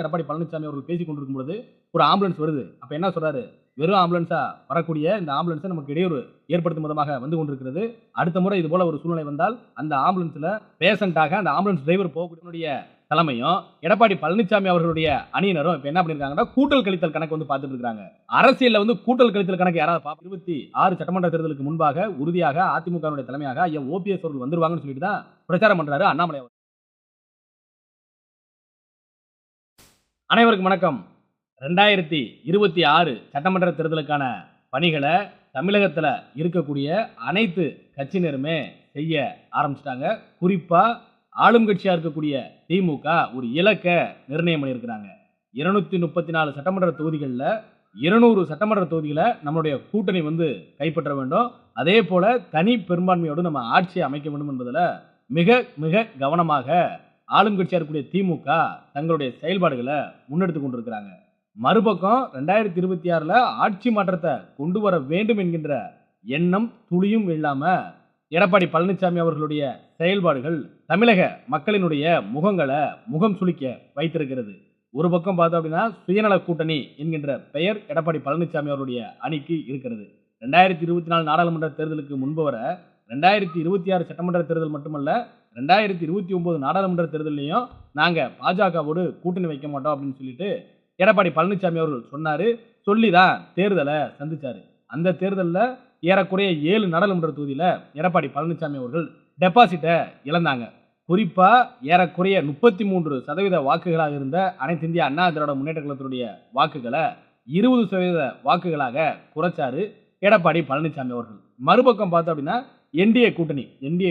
எடப்பாடி பழனிசாமி அவர்கள் பேசிக் கொண்டிருக்கும் பொழுது ஒரு ஆம்புலன்ஸ் வருது. அப்ப என்ன சொல்றாரு? வெறும் ஆம்புலன்ஸா வரக்கூடிய இந்த ஆம்புலன்ஸ் நமக்கு இடையூறு ஏற்படுத்தும் விதமாக வந்து கொண்டிருக்கிறது. அடுத்த முறை இது போல ஒரு சூழ்நிலை வந்தால் அந்த ஆம்புலன்ஸ்ல பேஷண்டாக அந்த ஆம்புலன்ஸ் டிரைவர் போகக்கூடிய தலைமையும் எடப்பாடி பழனிசாமி அவர்களுடைய அணியினரும் இப்ப என்ன பண்ணிருக்காங்கன்னா கூட்டல் கழித்தல் கணக்கு வந்து பார்த்துட்டு இருக்காங்க. அரசியல்ல வந்து கூட்டல் கழித்தல் கணக்கு யாராவது 26 சட்டமன்ற தேர்தலுக்கு முன்பாக உறுதியாக அதிமுக தலைமையாக ஐயா ஓபிஎஸ் அவர்கள் வந்துருவாங்கன்னு சொல்லிட்டு தான் பிரச்சாரம் பண்றாரு அண்ணாமலை. அனைவருக்கும் வணக்கம். 2026 சட்டமன்ற தேர்தலுக்கான பணிகளை தமிழகத்தில் இருக்கக்கூடிய அனைத்து கட்சியினருமே செய்ய ஆரம்பிச்சிட்டாங்க. குறிப்பா ஆளும் கட்சியா இருக்கக்கூடிய திமுக ஒரு இலக்கை நிர்ணயம் பண்ணியிருக்கிறாங்க. 234 சட்டமன்ற தொகுதிகளில் 200 சட்டமன்ற தொகுதிகளை நம்மளுடைய கூட்டணி வந்து கைப்பற்ற வேண்டும். அதே போல தனி பெரும்பான்மையோடு நம்ம ஆட்சியை அமைக்க வேண்டும் என்பதில் மிக மிக கவனமாக ஆளும் கட்சியா இருக்கக்கூடிய திமுக தங்களுடைய செயல்பாடுகளை முன்னெடுத்து கொண்டிருக்கிறாங்க. மறுபக்கம் 2026 ஆட்சி மாற்றத்தை கொண்டு வர வேண்டும் என்கின்ற எண்ணம் துளியும் இல்லாம எடப்பாடி பழனிசாமி அவர்களுடைய செயல்பாடுகள் தமிழக மக்களினுடைய முகங்களை முகம் சுளிக்க வைத்திருக்கிறது. ஒரு பக்கம் பார்த்தோம் அப்படின்னா சுயநல கூட்டணி என்கின்ற பெயர் எடப்பாடி பழனிசாமி அவருடைய அணிக்கு இருக்கிறது. 2024 நாடாளுமன்ற தேர்தலுக்கு முன்பு வர 2026 சட்டமன்ற தேர்தல் மட்டுமல்ல 2029 நாடாளுமன்ற தேர்தலையும் நாங்க பாஜகவோடு கூட்டணி வைக்க மாட்டோம் அப்படின்னு சொல்லிட்டு எடப்பாடி பழனிசாமி அவர்கள் சொன்னாரு. சொல்லிதான் தேர்தலை சந்திச்சாரு. அந்த தேர்தலில் ஏறக்குறைய 7 நாடாளுமன்ற தொகுதியில எடப்பாடி பழனிசாமி அவர்கள் டெபாசிட்டை இழந்தாங்க. குறிப்பா ஏறக்குறைய 33% வாக்குகளாக இருந்த அனைத்து இந்திய அண்ணா திராவிட முன்னேற்ற கழகத்தினுடைய வாக்குகளை 20% வாக்குகளாக குறைச்சாரு எடப்பாடி பழனிசாமி அவர்கள். மறுபக்கம் பார்த்தோம் அப்படின்னா என்டிஏ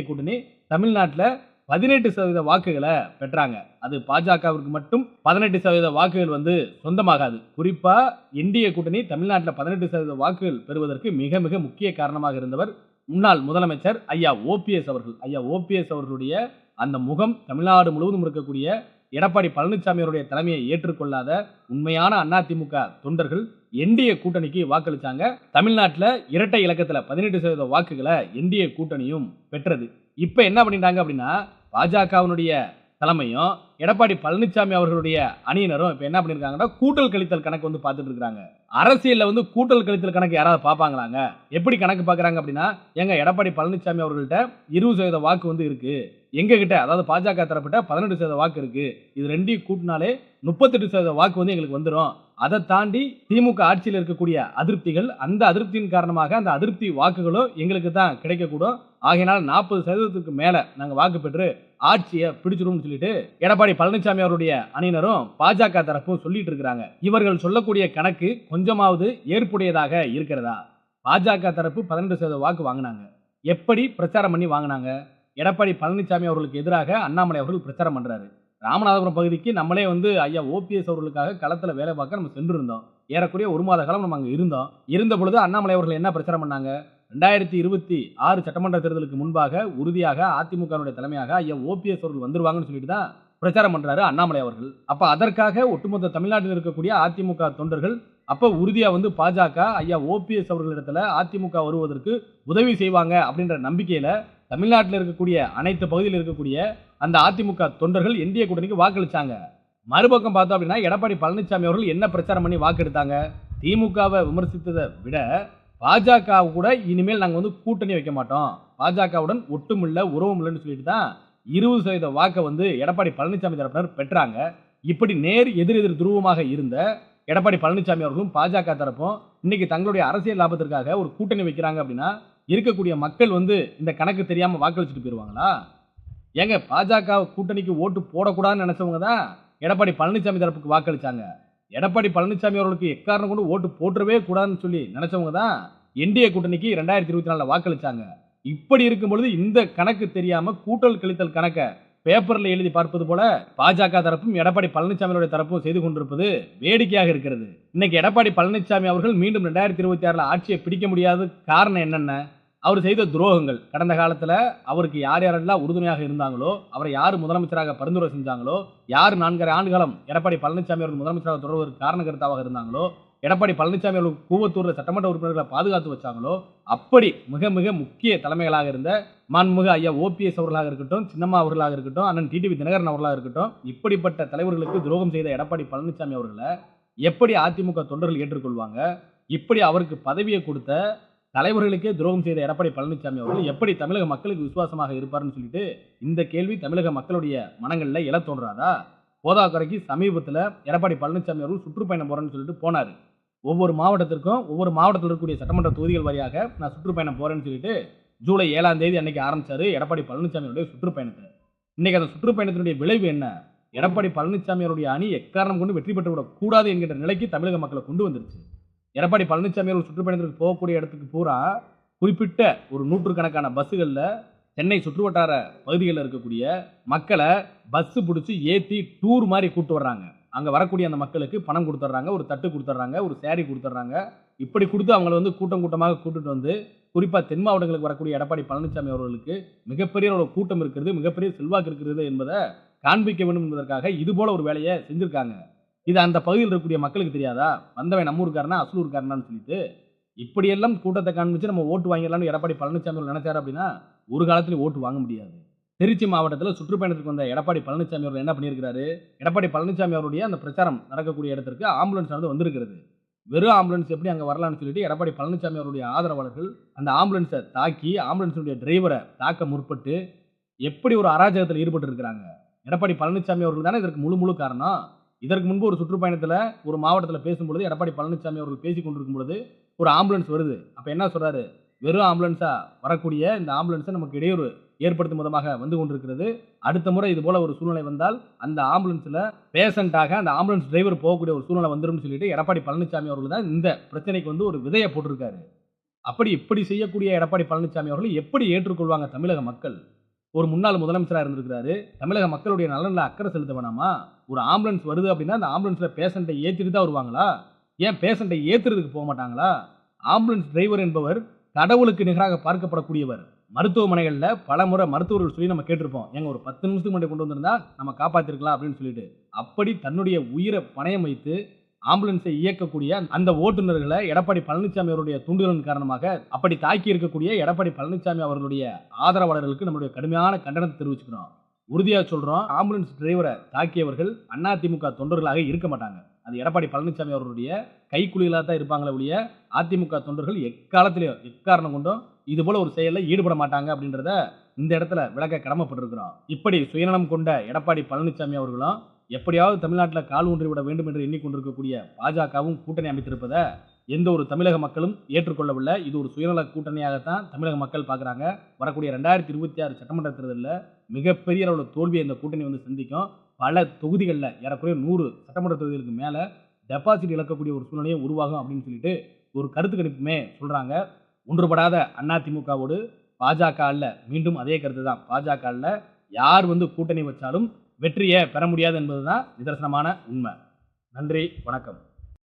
கூட்டணி தமிழ்நாட்டில் 18% வாக்குகளை பெற்றாங்க. அது பாஜகவிற்கு மட்டும் 18% வாக்குகள் வந்து சொந்தமாகாது. குறிப்பா என்டிஏ கூட்டணி தமிழ்நாட்டில் 18% வாக்குகள் பெறுவதற்கு மிக மிக முக்கிய காரணமாக இருந்தவர் முன்னாள் முதலமைச்சர் ஐயா ஓபிஎஸ் அவர்கள். ஐயா ஓபிஎஸ் அவர்களுடைய அந்த முகம் தமிழ்நாடு முழுவதும் இருக்கக்கூடிய எடப்பாடி பழனிசாமி அவருடைய தலைமையை ஏற்றுக்கொள்ளாத உண்மையான அதிமுக தொண்டர்கள் என்டிஏ கூட்டணிக்கு வாக்களிச்சாங்க. தமிழ்நாட்டில் இரட்டை இலக்கத்தில் 18% வாக்குகளை என்டிஏ கூட்டணியும் பெற்றது. இப்ப என்ன பண்ணிட்டாங்க அப்படின்னா பாஜகவினுடைய தலைமையும் எடப்பாடி பழனிசாமி அவர்களுடைய அணியினரும் இப்ப என்ன பண்ணிருக்காங்கன்னா கூட்டல் கழித்தல் கணக்கு வந்து பார்த்துட்டு இருக்காங்க. அரசியல்ல வந்து கூட்டல் கழித்தல் கணக்கு யாராவது பார்ப்பாங்களாங்க? எப்படி கணக்கு பார்க்கறாங்க அப்படின்னா எங்க எடப்பாடி பழனிசாமி அவர்கள்ட்ட 20% வாக்கு வந்து இருக்கு, எங்க கிட்ட அதாவது பாஜக தரப்பிட்ட 18% வாக்கு இருக்கு, இது ரெண்டையும் கூட்டினாலே 38% வாக்கு வந்து எங்களுக்கு வந்துடும். அதை தாண்டி திமுக ஆட்சியில் இருக்கக்கூடிய அதிருப்திகள், அந்த அதிருப்தியின் காரணமாக அந்த அதிருப்தி வாக்குகளும் எங்களுக்கு தான் கிடைக்கக்கூடும். ஆகையினால் 40% மேல நாங்க வாக்கு பெற்று ஆட்சியை பிடிச்சிடும் சொல்லிட்டு எடப்பாடி பழனிசாமி அவருடைய அணியினரும் பாஜக தரப்பும் சொல்லிட்டு இருக்காங்க. இவர்கள் சொல்லக்கூடிய கணக்கு கொஞ்சமாவது ஏற்புடையதாக இருக்கிறதா? பாஜக தரப்பு 18% வாக்கு வாங்கினாங்க. எப்படி பிரச்சாரம் பண்ணி வாங்கினாங்க? எடப்பாடி பழனிசாமி அவர்களுக்கு எதிராக அண்ணாமலை அவர்கள் பிரச்சாரம் பண்றாரு. ராமநாதபுரம் பகுதிக்கு நம்மளே வந்து ஐயா ஓபிஎஸ் அவர்களுக்காக களத்துல வேலை பார்க்க நம்ம சென்று இருந்தோம். ஏறக்குறைய 1 மாத காலம் நம்ம அங்க இருந்த பொழுது அண்ணாமலை அவர்கள் என்ன பிரச்சாரம் பண்ணாங்க? 2026 சட்டமன்ற தேர்தலுக்கு முன்பாக உறுதியாக அதிமுக தலைமையாக ஐயா ஓபிஎஸ் அவர்கள் வந்துருவாங்கன்னு சொல்லிட்டு தான் பிரச்சாரம் பண்றாரு அண்ணாமலை அவர்கள். அப்ப அதற்காக ஒட்டுமொத்த தமிழ்நாட்டில் இருக்கக்கூடிய அதிமுக தொண்டர்கள் அப்ப உறுதியா வந்து பாஜக ஐயா ஓபிஎஸ் அவர்களிடத்துல அதிமுக வருவதற்கு உதவி செய்வாங்க அப்படின்ற நம்பிக்கையில தமிழ்நாட்டில் இருக்கக்கூடிய அனைத்து பகுதியில் இருக்கக்கூடிய அந்த அதிமுக தொண்டர்கள் என்டிஏ கூட்டணிக்கு வாக்களிச்சாங்க. மறுபக்கம் பார்த்தோம் அப்படின்னா எடப்பாடி பழனிசாமி அவர்கள் என்ன பிரச்சாரம் பண்ணி வாக்கெடுத்தாங்க? திமுகவை விமர்சித்ததை விட பாஜக கூட இனிமேல் நாங்கள் வந்து கூட்டணி வைக்க மாட்டோம், பாஜகவுடன் ஒட்டும் இல்லை உறவும் இல்லைன்னு சொல்லிட்டு தான் 20% வாக்கை வந்து எடப்பாடி பழனிசாமி தரப்பினர் பெற்றாங்க. இப்படி நேர் எதிர் துருவமாக இருந்த எடப்பாடி பழனிசாமி அவர்களும் பாஜக தரப்பும் இன்னைக்கு தங்களுடைய அரசியல் லாபத்திற்காக ஒரு கூட்டணி வைக்கிறாங்க அப்படின்னா இருக்கக்கூடிய மக்கள் வந்து இந்த கணக்கு தெரியாம வாக்களிச்சுட்டு போயிருவாங்களா? ஏங்க பாஜக கூட்டணிக்கு ஓட்டு போடக்கூடாதுன்னு நினைச்சவங்க தான் எடப்பாடி பழனிசாமி தரப்புக்கு வாக்களிச்சாங்க. எடப்பாடி பழனிசாமி அவர்களுக்கு எக்காரணம் கொண்டு ஓட்டு போட்டுறவே கூடாதுன்னு சொல்லி நினைச்சவங்க தான் என்டிஏ கூட்டணிக்கு 2024 வாக்களிச்சாங்க. இப்படி இருக்கும் பொழுது இந்த கணக்கு தெரியாம கூட்டல் கழித்தல் கணக்க பேப்பர்ல எழுதி பார்ப்பது போல பாஜக தரப்பும் எடப்பாடி பழனிசாமியோட தரப்பும் செய்து கொண்டிருப்பது வேடிக்கையாக இருக்கிறது. இன்னைக்கு எடப்பாடி பழனிசாமி அவர்கள் மீண்டும் 2026 ஆட்சியை பிடிக்க முடியாத காரணம் என்னென்ன? அவர் செய்த துரோகங்கள். கடந்த காலத்தில் அவருக்கு யார் யாரெல்லாம் உறுதுணையாக இருந்தாங்களோ, அவரை யார் முதலமைச்சராக பரிந்துரை செஞ்சாங்களோ, யார் 4.5 ஆண்டு காலம் எடப்பாடி பழனிசாமி அவர்கள் முதலமைச்சராக தொடர்வதற்கு காரணகர்த்தாவாக இருந்தாங்களோ, எடப்பாடி பழனிசாமி அவர்கள் கூவத்தூர்ல சட்டமன்ற உறுப்பினர்களை பாதுகாத்து வச்சாங்களோ அப்படி மிக மிக முக்கிய தலைமைகளாக இருந்த மாண்புமிகு ஐயா ஓபிஎஸ் அவர்களாக இருக்கட்டும், சின்னம்மா அவர்களாக இருக்கட்டும், அண்ணன் டிடிவி தினகரன் அவர்களாக இருக்கட்டும், இப்படிப்பட்ட தலைவர்களுக்கு துரோகம் செய்த எடப்பாடி பழனிசாமி அவர்களை எப்படி அதிமுக தொண்டர்கள் ஏற்றுக்கொள்வாங்க? இப்படி அவருக்கு பதவியை கொடுத்த தலைவர்களுக்கே துரோகம் செய்த எடப்பாடி பழனிசாமி அவர்கள் எப்படி தமிழக மக்களுக்கு விசுவாசமாக இருப்பார்னு சொல்லிட்டு இந்த கேள்வி தமிழக மக்களுடைய மனங்களில் எழ தோன்றாதா? போதாக்குறைக்கு சமீபத்தில் எடப்பாடி பழனிசாமி அவர்கள் சுற்றுப்பயணம் போறேன்னு சொல்லிட்டு போனார். ஒவ்வொரு மாவட்டத்திற்கும் ஒவ்வொரு மாவட்டத்தில் இருக்கக்கூடிய சட்டமன்ற தொகுதிகள் வழியாக நான் சுற்றுப்பயணம் போறேன்னு சொல்லிட்டு ஜூலை 7ஆம் தேதி அன்னைக்கு ஆரம்பிச்சாரு எடப்பாடி பழனிசாமியுடைய சுற்றுப்பயணத்தை. இன்னைக்கு அந்த சுற்றுப்பயணத்தினுடைய விளைவு என்ன? எடப்பாடி பழனிசாமி அவருடைய அணி எக்காரணம் கொண்டு வெற்றி பெற்று விடக் கூடாது என்கிற நிலைக்கு தமிழக மக்களை கொண்டு வந்துருச்சு. எடப்பாடி பழனிசாமி அவர்கள் சுற்றுப்பயணத்திற்கு போகக்கூடிய இடத்துக்கு பூரா குறிப்பிட்ட ஒரு நூற்றுக்கணக்கான பஸ்ஸுகளில் சென்னை சுற்றுவட்டார பகுதிகளில் இருக்கக்கூடிய மக்களை பஸ் பிடிச்சி ஏற்றி டூர் மாதிரி கூட்டு வர்றாங்க. அங்கே வரக்கூடிய அந்த மக்களுக்கு பணம் கொடுத்துட்றாங்க, ஒரு தட்டு கொடுத்துட்றாங்க, ஒரு சேரீ கொடுத்துட்றாங்க. இப்படி கொடுத்து அவங்களை வந்து கூட்டம் கூட்டமாக கூட்டிட்டு வந்து குறிப்பாக தென் மாவட்டங்களுக்கு வரக்கூடிய எடப்பாடி பழனிசாமி அவர்களுக்கு மிகப்பெரிய ஒரு கூட்டம் இருக்கிறது, மிகப்பெரிய செல்வாக்கு இருக்கிறது என்பதை காண்பிக்க வேண்டும் என்பதற்காக இது போல ஒரு வேலையை செஞ்சுருக்காங்க. இது அந்த பகுதியில் இருக்கக்கூடிய மக்களுக்கு தெரியாதா? வந்தவன் நம்ம ஊருக்காரனா அசலூருக்காரனான்னு சொல்லிட்டு இப்படியெல்லாம் கூட்டத்தை காண்பிச்சு நம்ம ஓட்டு வாங்கிடலாம்னு எடப்பாடி பழனிசாமி நினைச்சாரு அப்படின்னா ஒரு காலத்திலேயே ஓட்டு வாங்க முடியாது. திருச்சி மாவட்டத்தில் சுற்றுப்பயணத்துக்கு வந்த எடப்பாடி பழனிசாமி அவர்கள் என்ன பண்ணியிருக்கிறாரு? எடப்பாடி பழனிசாமி அவருடைய அந்த பிரச்சாரம் நடக்கக்கூடிய இடத்திற்கு ஆம்புலன்ஸ் வந்து வந்திருக்கிறது. வெறும் ஆம்புலன்ஸ் எப்படி அங்கே வரலான்னு சொல்லிட்டு எடப்பாடி பழனிசாமி அவருடைய ஆதரவாளர்கள் அந்த ஆம்புலன்ஸை தாக்கி ஆம்புலன்ஸுடைய டிரைவரை தாக்க முற்பட்டு எப்படி ஒரு அராஜகத்தில் ஈடுபட்டு இருக்கிறாங்க. எடப்பாடி பழனிசாமி அவர்கள் தானே இதற்கு முழு காரணம். இதற்கு முன்பு ஒரு சுற்றுப்பயணத்தில் ஒரு மாவட்டத்தில் பேசும்பொழுது எடப்பாடி பழனிசாமி அவர்கள் பேசி கொண்டிருக்கும் பொழுது ஒரு ஆம்புலன்ஸ் வருது. அப்போ என்ன சொல்றாரு? வெறும் ஆம்புலன்ஸா வரக்கூடிய இந்த ஆம்புலன்ஸை நமக்கு இடையூறு ஏற்படுத்தும் விதமாக வந்து கொண்டிருக்கிறது. அடுத்த முறை இது போல ஒரு சூழ்நிலை வந்தால் அந்த ஆம்புலன்ஸ்ல பேஷண்டாக அந்த ஆம்புலன்ஸ் டிரைவர் போகக்கூடிய ஒரு சூழ்நிலை வந்துடும் சொல்லிட்டு எடப்பாடி பழனிசாமி அவர்கள் தான் இந்த பிரச்சனைக்கு வந்து ஒரு விதையை போட்டிருக்காரு. அப்படி இப்படி செய்யக்கூடிய எடப்பாடி பழனிசாமி அவர்கள் எப்படி ஏற்றுக்கொள்வாங்க தமிழக மக்கள்? ஒரு முன்னாள் முதலமைச்சராக இருந்திருக்கிறாரு. தமிழக மக்களுடைய நலனில் அக்கறை செலுத்த வேணாமா? ஒரு ஆம்புலன்ஸ் வருது அப்படின்னா அந்த ஆம்புலன்ஸ்ல பேஷண்டை ஏற்றிட்டு தான் வருவாங்களா? ஏன் பேஷண்டை ஏற்றுறதுக்கு போக மாட்டாங்களா? ஆம்புலன்ஸ் டிரைவர் என்பவர் கடவுளுக்கு நிகராக பார்க்கப்படக்கூடியவர். மருத்துவமனைகளில் பல முறை மருத்துவர்கள் சொல்லி நம்ம கேட்டிருப்போம், எங்க ஒரு 10 நிமிஷத்துக்கு முன்னாடி கொண்டு வந்திருந்தா நம்ம காப்பாற்றிருக்கலாம் அப்படின்னு சொல்லிட்டு. அப்படி தன்னுடைய உயிரை பணயம் வைத்து ஆம்புலன்ஸை இயக்கக்கூடிய அந்த ஓட்டுநர்களை எடப்பாடி பழனிசாமி அவருடைய தூண்டுதலின் காரணமாக அப்படி தாக்கி இருக்கக்கூடிய எடப்பாடி பழனிசாமி அவர்களுடைய ஆதரவாளர்களுக்கு நம்முடைய கடுமையான கண்டனத்தை தெரிவிச்சுக்கிறோம். உறுதியாக சொல்றோம், ஆம்புலன்ஸ் டிரைவரை தாக்கியவர்கள் அதிமுக தொண்டர்களாக இருக்க மாட்டாங்க. அது எடப்பாடி பழனிசாமி அவர்களுடைய கைக்குலிகளாக தான் இருப்பாங்களே ஒழிய அதிமுக தொண்டர்கள் எக்காலத்திலையும் எக்காரணம் கொண்டும் இது போல ஒரு செயலில் ஈடுபட மாட்டாங்க அப்படின்றத இந்த இடத்துல விளக்க கடமைப்பட்டிருக்கிறோம். இப்படி சுயநலம் கொண்ட எடப்பாடி பழனிசாமி அவர்களும் எப்படியாவது தமிழ்நாட்டில் கால் ஊன்றி விட வேண்டும் என்று எண்ணிக்கொண்டிருக்கக்கூடிய பாஜகவும் கூட்டணி அமைத்திருப்பதை எந்த ஒரு தமிழக மக்களும் ஏற்றுக்கொள்ளவில்லை. இது ஒரு சுயநல கூட்டணியாகத்தான் தமிழக மக்கள் பார்க்குறாங்க. வரக்கூடிய 2026 சட்டமன்ற தேர்தலில் மிகப்பெரிய அளவில் தோல்வியை இந்த கூட்டணி வந்து சந்திக்கும். பல தொகுதிகளில் ஏறக்குறைய 100 சட்டமன்ற தொகுதிகளுக்கு மேலே டெபாசிட் இழக்கக்கூடிய ஒரு சூழ்நிலையை உருவாகும் அப்படின்னு சொல்லிட்டு ஒரு கருத்து கணிப்புமே சொல்கிறாங்க. ஒன்றுபடாத அதிமுகவோடு பாஜக அல்ல, மீண்டும் அதே கருத்து தான். பாஜக அல்ல, யார் வந்து கூட்டணி வச்சாலும் வெற்றியை பெற முடியாது என்பதுதான் நிதர்சனமான உண்மை. நன்றி, வணக்கம்.